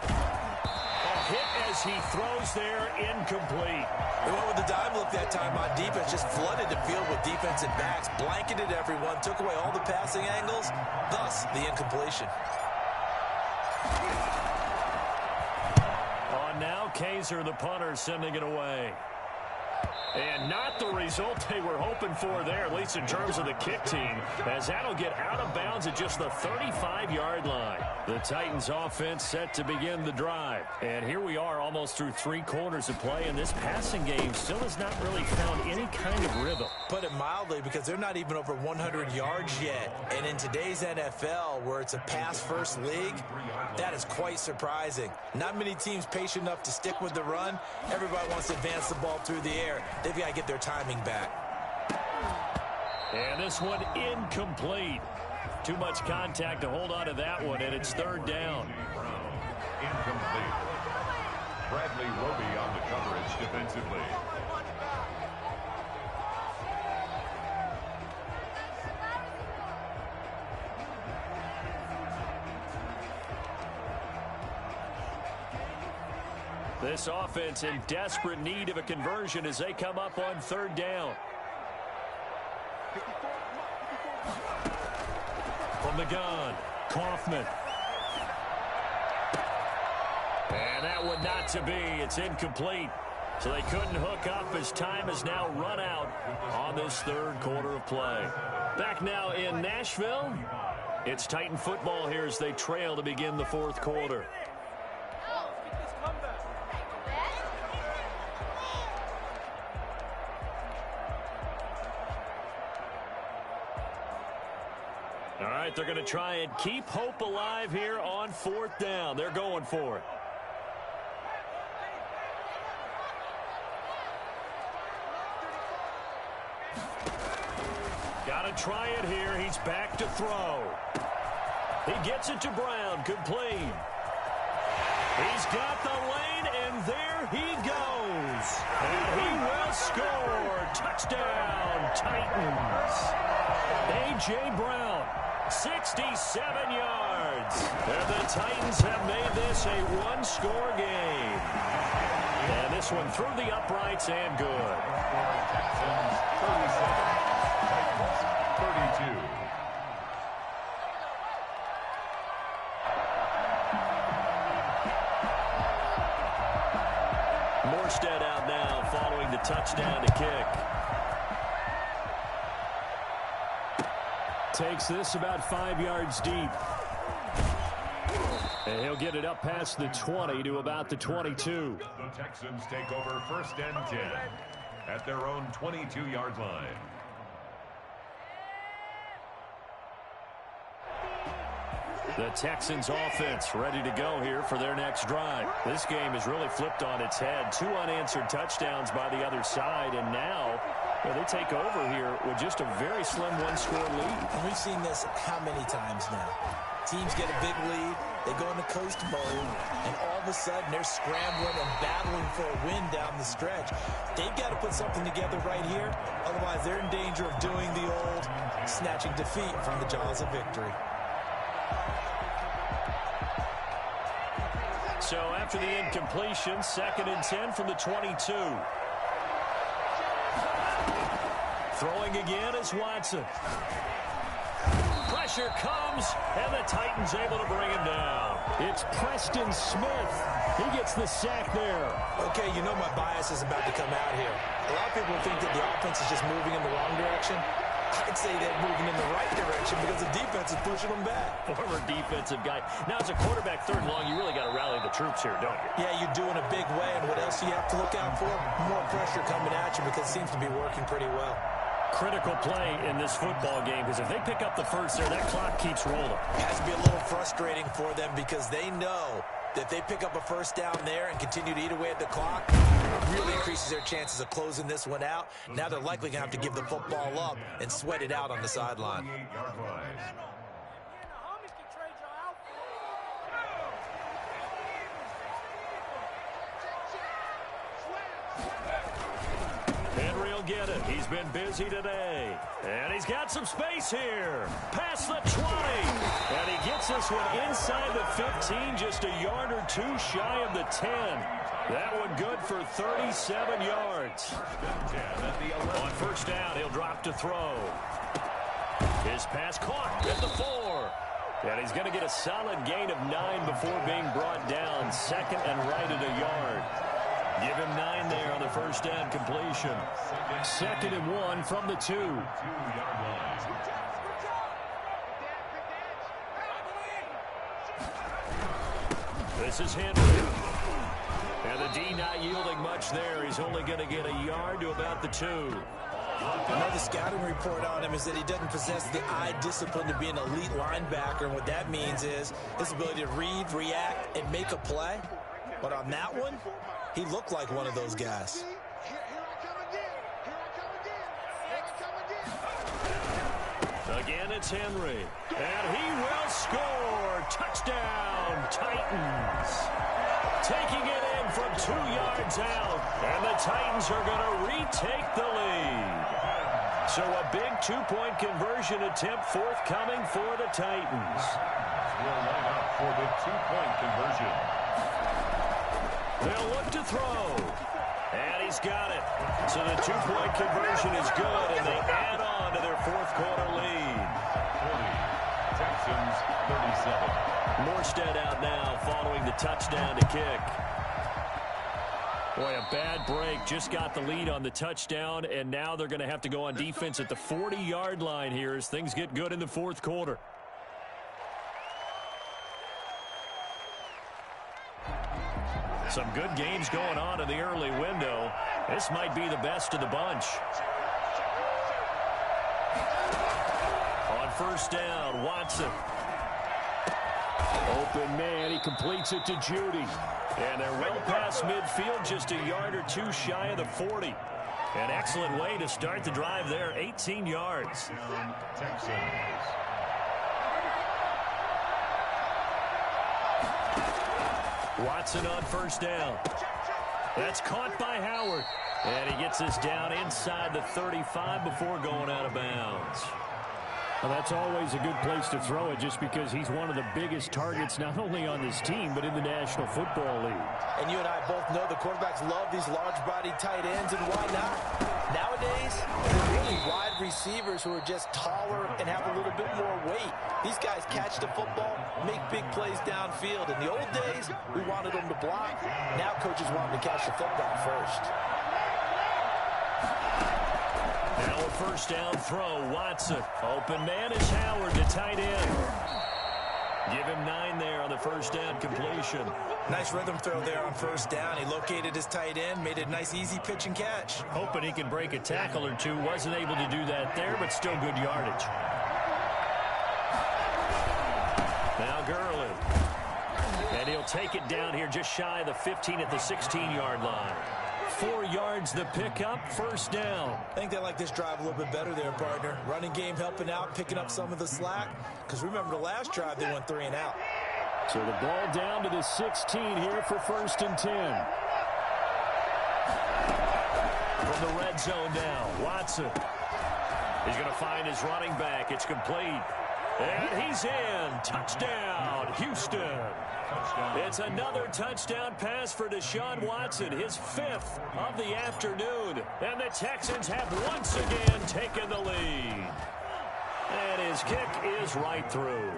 [SPEAKER 1] Hit as he throws there, incomplete.
[SPEAKER 3] They went with the dive look that time on defense, just flooded the field with defensive backs, blanketed everyone, took away all the passing angles, thus the incompletion.
[SPEAKER 1] On now, Kaiser, the punter, sending it away. And not the result they were hoping for there, at least in terms of the kick team, as that'll get out of bounds at just the 35-yard line. The Titans offense set to begin the drive. And here we are almost through 3 quarters of play, and this passing game still has not really found any kind of rhythm.
[SPEAKER 3] Put it mildly, because they're not even over 100 yards yet. And in today's NFL, where it's a pass-first league, that is quite surprising. Not many teams patient enough to stick with the run. Everybody wants to advance the ball through the air. They've got to get their timing back.
[SPEAKER 1] And this one incomplete. Too much contact to hold on to that one, and it's 3rd down.
[SPEAKER 2] Incomplete. Bradley Roby on the coverage defensively.
[SPEAKER 1] This offense in desperate need of a conversion as they come up on 3rd down. From the gun, Kaufman. And that one not to be. It's incomplete. So they couldn't hook up as time has now run out on this 3rd quarter of play. Back now in Nashville. It's Titan football here as they trail to begin the 4th quarter. All right, they're going to try and keep hope alive here on 4th down. They're going for it. Got to try it here. He's back to throw. He gets it to Brown, complete. He's got the lane, and there he goes. And he will score. Touchdown, Titans. A.J. Brown. 67 yards. And the Titans have made this a 1-score game. And this one through the uprights and good.
[SPEAKER 2] Texans 37, Titans 32.
[SPEAKER 1] Morstead out now following the touchdown to kick. Takes this about 5 yards deep. And he'll get it up past the 20 to about the 22.
[SPEAKER 2] The Texans take over 1st and 10 at their own 22-yard line.
[SPEAKER 1] The Texans offense ready to go here for their next drive. This game has really flipped on its head. 2 unanswered touchdowns by the other side, and now they take over here with just a very slim one-score lead.
[SPEAKER 3] And we've seen this how many times now? Teams get a big lead, they go into coast mode, and all of a sudden they're scrambling and battling for a win down the stretch. They've got to put something together right here, otherwise they're in danger of doing the old snatching defeat from the jaws of victory.
[SPEAKER 1] So after the incompletion, 2nd and 10 from the 22. Throwing again is Watson. Pressure comes, and the Titans able to bring him down. It's Preston Smith. He gets the sack there.
[SPEAKER 3] Okay, you know my bias is about to come out here. A lot of people think that the offense is just moving in the wrong direction. I'd say they're moving in the right direction because the defense is pushing them back.
[SPEAKER 1] Former defensive guy. Now, as a quarterback 3rd and long, you really got to rally the troops here, don't you?
[SPEAKER 3] Yeah, you do in a big way. And what else do you have to look out for? More pressure coming at you because it seems to be working pretty well.
[SPEAKER 1] Critical play in this football game because if they pick up the first there, that clock keeps rolling.
[SPEAKER 3] It has to be a little frustrating for them because they know that if they pick up a first down there and continue to eat away at the clock, it really increases their chances of closing this one out. Now they're likely going to have to give the football up and sweat it out on the sideline.
[SPEAKER 1] Henry will get it. He's been busy today. And he's got some space here. Past the 20. And he gets this one inside the 15, just a yard or 2 shy of the 10. That one good for 37 yards. On 1st down, he'll drop to throw. His pass caught at the 4. And he's going to get a solid gain of 9 before being brought down. 2nd and right at a yard. Give him 9 there on the 1st down completion. 2nd and 1 from the 2. This is Henry. And the D not yielding much there. He's only going to get a yard to about the 2.
[SPEAKER 3] Another scouting report on him is that he doesn't possess the eye discipline to be an elite linebacker. And what that means is his ability to read, react, and make a play. But on that one, he looked like one of those guys.
[SPEAKER 1] Again, it's Henry. And he will score. Touchdown, Titans. Taking it in from 2 yards out. And the Titans are going to retake the lead. So a big 2-point conversion attempt forthcoming for the Titans.
[SPEAKER 2] Will line up for the 2-point conversion.
[SPEAKER 1] They'll look to throw. And he's got it. So the 2-point conversion is good, and they add on to their 4th quarter lead.
[SPEAKER 2] 40, Texans 37.
[SPEAKER 1] Morstead out now following the touchdown to kick. Boy, a bad break. Just got the lead on the touchdown, and now they're going to have to go on defense at the 40-yard line here as things get good in the 4th quarter. Some good games going on in the early window. This might be the best of the bunch. On 1st down, Watson. Open man, he completes it to Judy. And they're well past midfield, just a yard or 2 shy of the 40. An excellent way to start the drive there, 18 yards.
[SPEAKER 2] Texans.
[SPEAKER 1] Watson on 1st down. That's caught by Howard. And he gets this down inside the 35 before going out of bounds. Well, that's always a good place to throw it just because he's one of the biggest targets not only on this team but in the National Football League.
[SPEAKER 3] And you and I both know the quarterbacks love these large-bodied tight ends, and why not? Nowadays, they're really wide receivers who are just taller and have a little bit more weight. These guys catch the football, make big plays downfield. In the old days, we wanted them to block. Now coaches want them to catch the football first.
[SPEAKER 1] Now a first down throw. Watson. Open man is Howard to tight end. Give him 9 there on the first down completion.
[SPEAKER 3] Nice rhythm throw there on first down. He located his tight end, made a nice easy pitch and catch.
[SPEAKER 1] Hoping he can break a tackle or two. Wasn't able to do that there, but still good yardage. Now Gurley. And he'll take it down here just shy of the 15 at the 16-yard line. 4 yards the pickup, first down.
[SPEAKER 3] I think they like this drive a little bit better there, partner. Running game helping out, picking up some of the slack. Because remember the last drive, they went 3 and out.
[SPEAKER 1] So the ball down to the 16 here for first and 10. From the red zone now, Watson. He's going to find his running back. It's complete. And he's in. Touchdown, Houston. It's another touchdown pass for Deshaun Watson, his 5th of the afternoon. And the Texans have once again taken the lead. And his kick is right through.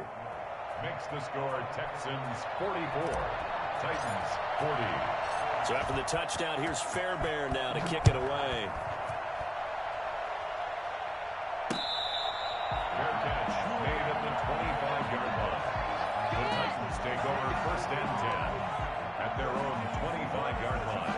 [SPEAKER 2] Makes the score Texans 44, Titans 40.
[SPEAKER 1] So after the touchdown, here's Fairbairn now to kick it away.
[SPEAKER 2] Fair catch made at the 25-yard line. The Titans take over first and 10 at their own 25-yard line.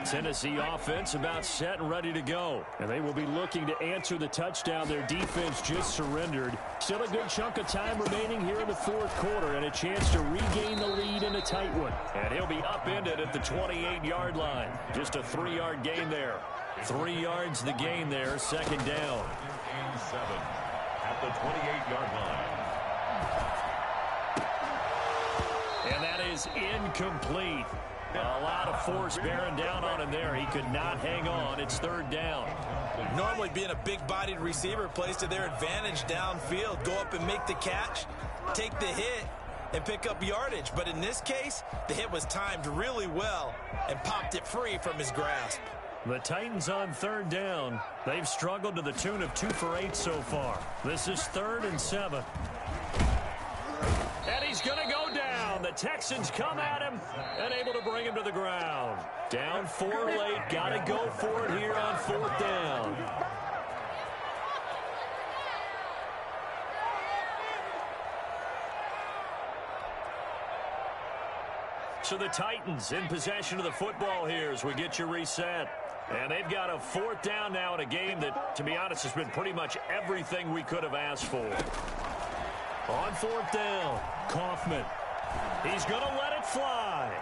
[SPEAKER 1] Tennessee offense about set and ready to go. And they will be looking to answer the touchdown their defense just surrendered. Still a good chunk of time remaining here in the fourth quarter and a chance to regain the lead in a tight one. And he'll be upended at the 28-yard line. Just a 3-yard gain there. 3 yards the gain there, second down.
[SPEAKER 2] And 7 at the 28-yard line.
[SPEAKER 1] And that is incomplete. A lot of force bearing down on him there. He could not hang on. It's third down.
[SPEAKER 3] Normally being a big-bodied receiver plays to their advantage downfield. Go up and make the catch, take the hit, and pick up yardage. But in this case, the hit was timed really well and popped it free from his grasp.
[SPEAKER 1] The Titans on third down. They've struggled to the tune of 2 for 8 so far. This is 3rd and 7. And he's going to go down. The Texans come at him and able to bring him to the ground. Down 4 late. Got to go for it here on 4th down. So the Titans in possession of the football here as we get you reset. And they've got a 4th down now in a game that, to be honest, has been pretty much everything we could have asked for. On 4th down, Kaufman. He's going to let it fly.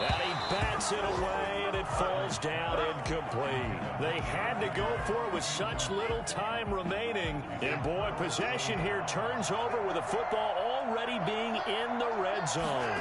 [SPEAKER 1] And he bats it away, and it falls down incomplete. They had to go for it with such little time remaining. And, boy, possession here turns over with the football already being in the red zone.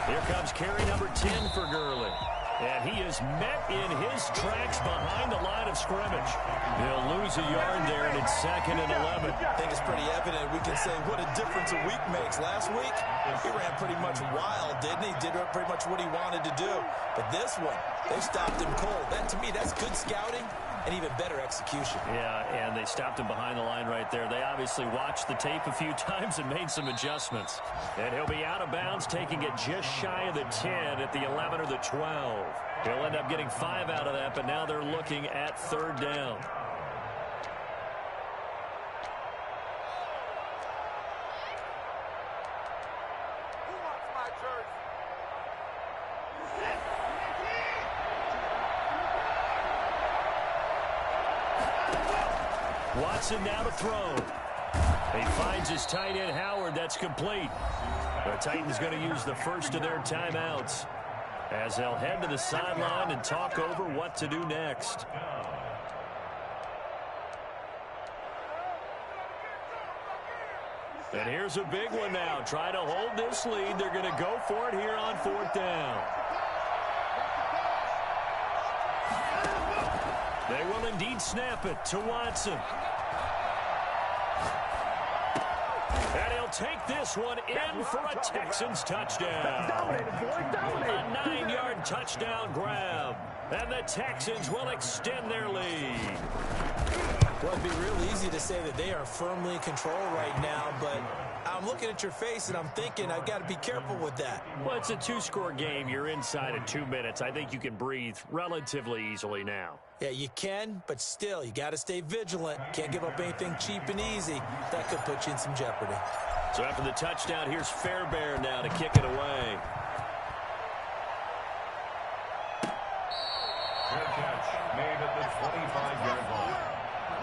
[SPEAKER 1] Here comes carry number 10 for Gurley. And he is met in his tracks behind the line of scrimmage. He'll lose a yard there, and it's 2nd and 11.
[SPEAKER 3] I think it's pretty evident. We can say what a difference a week makes. Last week, he ran pretty much wild, didn't he? Did pretty much what he wanted to do. But this one, they stopped him cold. That, to me, that's good scouting and even better execution. Yeah,
[SPEAKER 1] and they stopped him behind the line right there. They obviously watched the tape a few times and made some adjustments. And he'll be out of bounds, taking it just shy of the 10 at the 11 or the 12. He'll end up getting 5 out of that, but now they're looking at 3rd down. Watson now to throw. He finds his tight end, Howard. That's complete. The Titans going to use the first of their timeouts as they'll head to the sideline and talk over what to do next. And here's a big one now. Try to hold this lead. They're going to go for it here on 4th down. They will indeed snap it to Watson. And he'll take this one in for a Texans touchdown. A 9-yard touchdown grab. And the Texans will extend their lead.
[SPEAKER 3] Well, it'd be real easy to say that they are firmly in control right now, but I'm looking at your face and I'm thinking I've got to be careful with that.
[SPEAKER 1] Well, it's a 2-score game. You're inside of 2 minutes. I think you can breathe relatively easily now.
[SPEAKER 3] Yeah, you can, but still, you got to stay vigilant. Can't give up anything cheap and easy. That could put you in some jeopardy.
[SPEAKER 1] So after the touchdown, here's Fairbairn now to kick it away.
[SPEAKER 2] Fair catch made at the 25-yard line.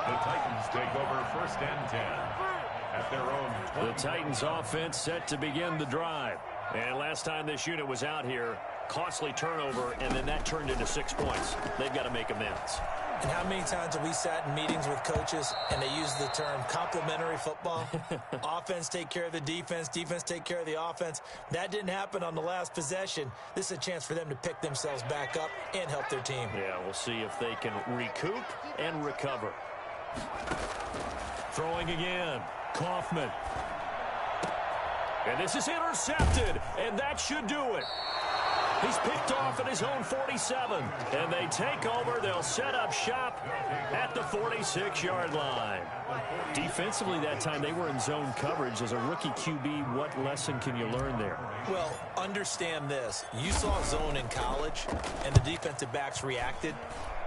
[SPEAKER 2] The Titans take over first and 10 at their own 20.
[SPEAKER 1] The Titans offense set to begin the drive. And last time this unit was out here, costly turnover, and then that turned into 6 points. They've got to make amends.
[SPEAKER 3] And how many times have we sat in meetings with coaches and they use the term complementary football? Offense take care of the defense, defense take care of the offense. That didn't happen on the last possession. This is a chance for them to pick themselves back up and help their team.
[SPEAKER 1] Yeah, we'll see if they can recoup and recover. Throwing again, Kaufman. And this is intercepted, and that should do it. He's picked off at his own 47, and they take over. They'll set up shop at the 46-yard line. Defensively that time, they were in zone coverage. As a rookie QB, what lesson can you learn there?
[SPEAKER 3] Well, understand this. You saw zone in college, and the defensive backs reacted,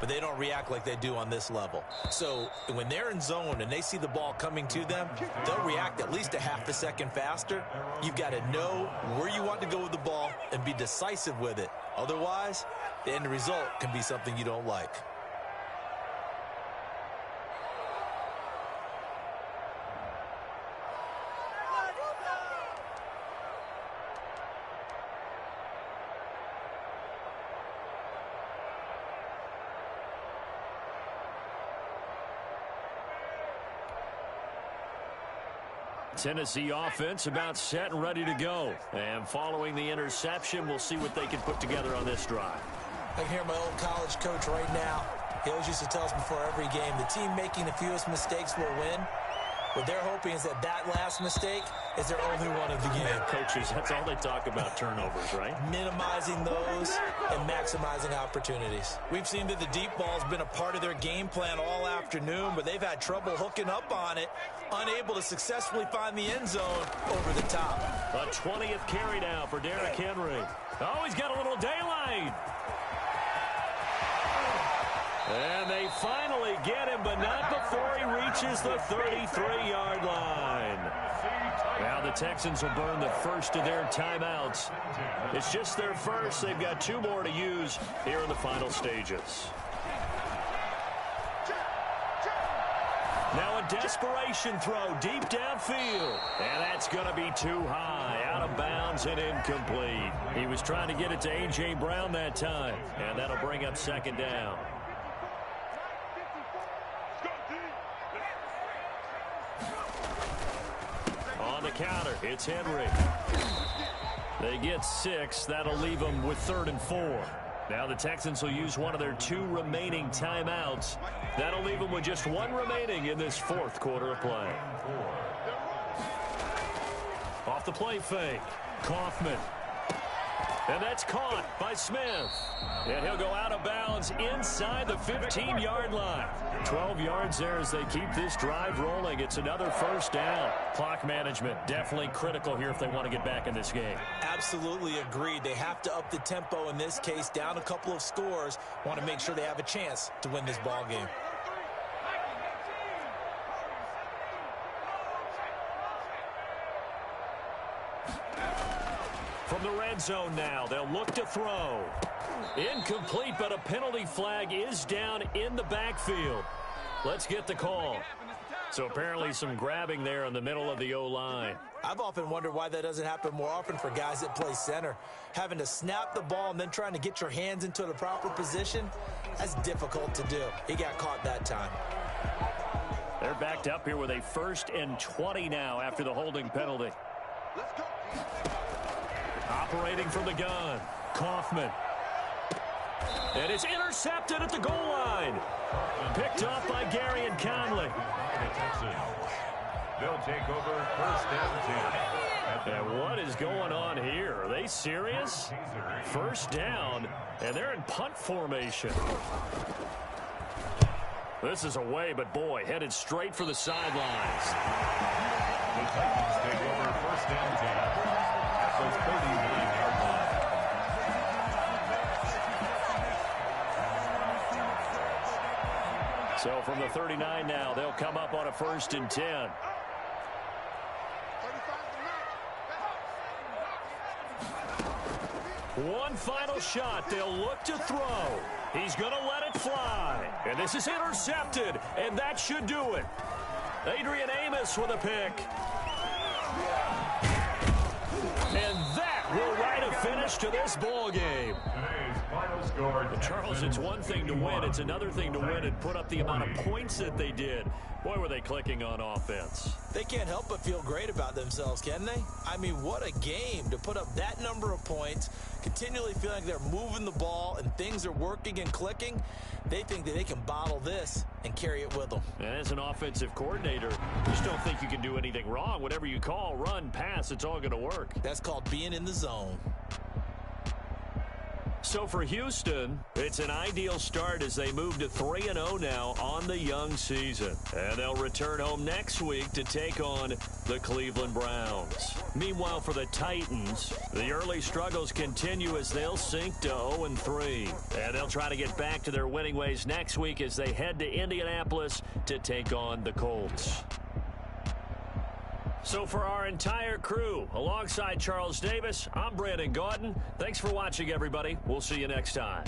[SPEAKER 3] but they don't react like they do on this level. So when they're in zone and they see the ball coming to them, they'll react at least a half a second faster. You've got to know where you want to go with the ball and be decisive with it. Otherwise, the end result can be something you don't like.
[SPEAKER 1] Tennessee offense about set and ready to go. And following the interception, we'll see what they can put together on this drive.
[SPEAKER 3] I can hear my old college coach right now. He always used to tell us before every game, the team making the fewest mistakes will win. What they're hoping is that that last mistake is their only one of the game.
[SPEAKER 1] Coaches, that's all they talk about, turnovers, right?
[SPEAKER 3] Minimizing those and maximizing opportunities. We've seen that the deep ball's been a part of their game plan all afternoon, but they've had trouble hooking up on it, unable to successfully find the end zone over the top.
[SPEAKER 1] A 20th carry now for Derrick Henry. Oh, he's got a little daylight. And they finally get him, but not before he reaches the 33-yard line. Now the Texans will burn the first of their timeouts. It's just their first. They've got 2 more to use here in the final stages. Now a desperation throw deep downfield. And that's going to be too high, out of bounds and incomplete. He was trying to get it to A.J. Brown that time. And that'll bring up second down. On the counter, it's Henry. They get 6. That'll leave them with 3rd and 4. Now the Texans will use one of their 2 remaining timeouts. That'll leave them with just 1 remaining in this 4th quarter of play. Off the play fake, Kaufman. And that's caught by Smith. And he'll go out of bounds inside the 15-yard line. 12 yards there as they keep this drive rolling. It's another first down. Clock management definitely critical here if they want to get back in this game.
[SPEAKER 3] Absolutely agreed. They have to up the tempo in this case, down a couple of scores. Want to make sure they have a chance to win this ball game.
[SPEAKER 1] From the red zone now, they'll look to throw. Incomplete, but a penalty flag is down in the backfield. Let's get the call. So apparently some grabbing there in the middle of the O-line.
[SPEAKER 3] I've often wondered why that doesn't happen more often for guys that play center. Having to snap the ball and then trying to get your hands into the proper position, that's difficult to do. He got caught that time.
[SPEAKER 1] They're backed up here with a 1st and 20 now after the holding penalty.
[SPEAKER 5] Let's go.
[SPEAKER 1] Operating from the gun, Kaufman. And it's intercepted at the goal line. Picked off by Gary and Conley.
[SPEAKER 2] They'll take over first and 10.
[SPEAKER 1] And what is going on here? Are they serious? First down, and they're in punt formation. This is away, but boy, headed straight for the sidelines.
[SPEAKER 2] The Titans take over first and 10 at the 39-yard line.
[SPEAKER 1] So from the 39 now, they'll come up on a first and 10. One final shot. They'll look to throw. He's going to let it fly. And this is intercepted, and that should do it. Adrian Amos with a pick. And that will write a finish to this ball game.
[SPEAKER 2] Today's final score.
[SPEAKER 1] Charles, it's one thing to win. It's another thing to win and put up the amount of points that they did. Boy, were they clicking on offense.
[SPEAKER 3] They can't help but feel great about themselves, can they? I mean, what a game to put up that number of points, continually feeling like they're moving the ball and things are working and clicking. They think that they can bottle this and carry it with them.
[SPEAKER 1] And as an offensive coordinator, you just don't think you can do anything wrong. Whatever you call, run, pass, it's all going to work.
[SPEAKER 3] That's called being in the zone.
[SPEAKER 1] So for Houston, it's an ideal start as they move to 3-0 now on the young season. And they'll return home next week to take on the Cleveland Browns. Meanwhile, for the Titans, the early struggles continue as they'll sink to 0-3. And they'll try to get back to their winning ways next week as they head to Indianapolis to take on the Colts. So for our entire crew, alongside Charles Davis, I'm Brandon Gaudin. Thanks for watching, everybody. We'll see you next time.